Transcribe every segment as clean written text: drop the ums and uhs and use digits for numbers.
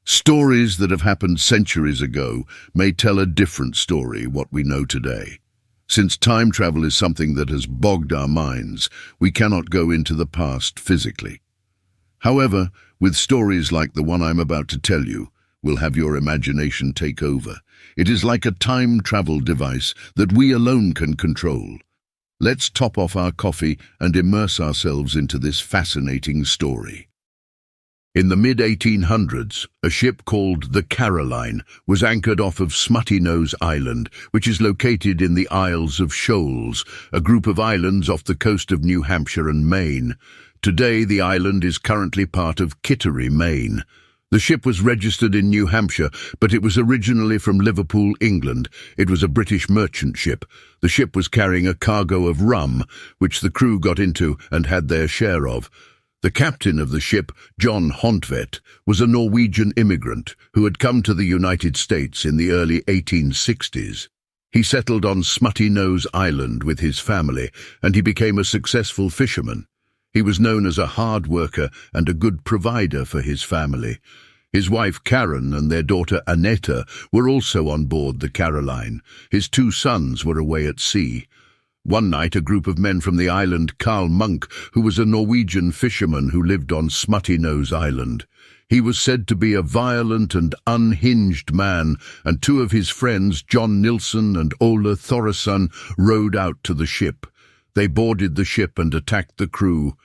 Stories that have happened centuries ago may tell a different story what we know today. Since time travel is something that has bogged our minds, we cannot go into the past physically. However, with stories like the one I'm about to tell you, we'll have your imagination take over. It is like a time travel device that we alone can control. Let's top off our coffee and immerse ourselves into this fascinating story. In the mid-1800s, a ship called the Caroline was anchored off of Smuttynose Island, which is located in the Isles of Shoals, a group of islands off the coast of New Hampshire and Maine. Today, the island is currently part of Kittery, Maine. The ship was registered in New Hampshire, but it was originally from Liverpool, England. It was a British merchant ship. The ship was carrying a cargo of rum, which the crew got into and had their share of. The captain of the ship, John Hontvet, was a Norwegian immigrant who had come to the United States in the early 1860s. He settled on Smuttynose Island with his family, and he became a successful fisherman. He was known as a hard worker and a good provider for his family. His wife Karen and their daughter Annetta were also on board the Caroline. His two sons were away at sea. One night, a group of men from the island Carl Munk, who was a Norwegian fisherman who lived on Smuttynose Island. He was said to be a violent and unhinged man, and two of his friends, John Nilsson and Ole Thoresson, rowed out to the ship. They boarded the ship and attacked the crew.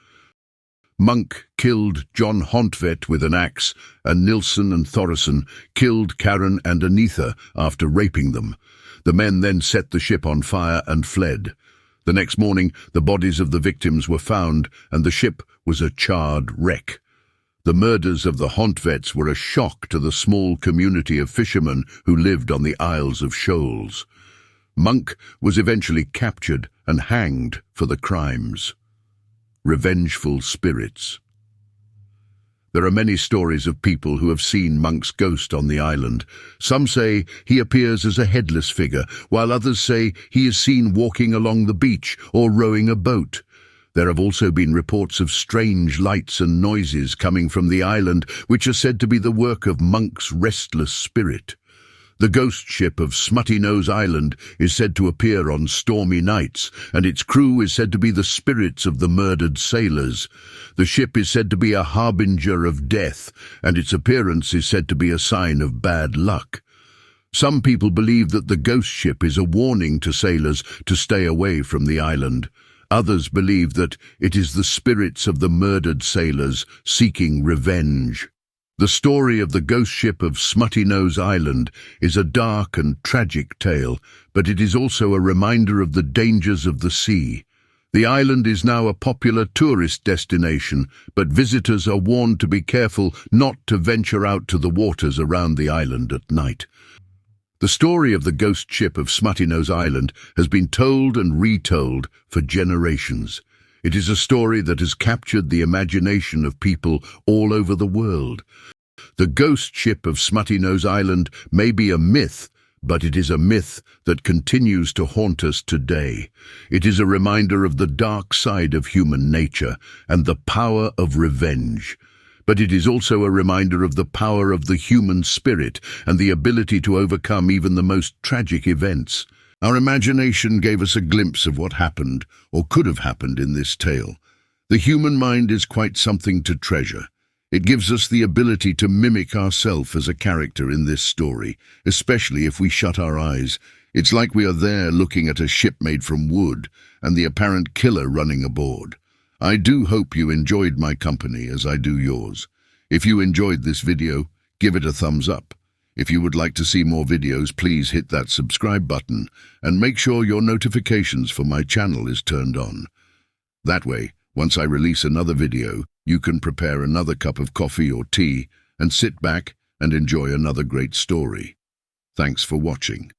Munk killed John Hontvet with an axe, and Nilsson and Thoresson killed Karen and Anita after raping them. The men then set the ship on fire and fled. The next morning, the bodies of the victims were found, and the ship was a charred wreck. The murders of the Hontvets were a shock to the small community of fishermen who lived on the Isles of Shoals. Munk was eventually captured and hanged for the crimes. Revengeful Spirits. There are many stories of people who have seen Munk's ghost on the island. Some say he appears as a headless figure, while others say he is seen walking along the beach or rowing a boat. There have also been reports of strange lights and noises coming from the island, which are said to be the work of Munk's restless spirit. The ghost ship of Smuttynose Island is said to appear on stormy nights, and its crew is said to be the spirits of the murdered sailors. The ship is said to be a harbinger of death, and its appearance is said to be a sign of bad luck. Some people believe that the ghost ship is a warning to sailors to stay away from the island. Others believe that it is the spirits of the murdered sailors seeking revenge. The story of the ghost ship of Smuttynose Island is a dark and tragic tale, but it is also a reminder of the dangers of the sea. The island is now a popular tourist destination, but visitors are warned to be careful not to venture out to the waters around the island at night. The story of the ghost ship of Smuttynose Island has been told and retold for generations. It is a story that has captured the imagination of people all over the world. The ghost ship of Smuttynose Island may be a myth, but it is a myth that continues to haunt us today. It is a reminder of the dark side of human nature and the power of revenge. But it is also a reminder of the power of the human spirit and the ability to overcome even the most tragic events. Our imagination gave us a glimpse of what happened, or could have happened, in this tale. The human mind is quite something to treasure. It gives us the ability to mimic ourselves as a character in this story, especially if we shut our eyes. It's like we are there looking at a ship made from wood and the apparent killer running aboard. I do hope you enjoyed my company as I do yours. If you enjoyed this video, give it a thumbs up. If you would like to see more videos, please hit that subscribe button and make sure your notifications for my channel is turned on. That way, once I release another video, you can prepare another cup of coffee or tea and sit back and enjoy another great story. Thanks for watching.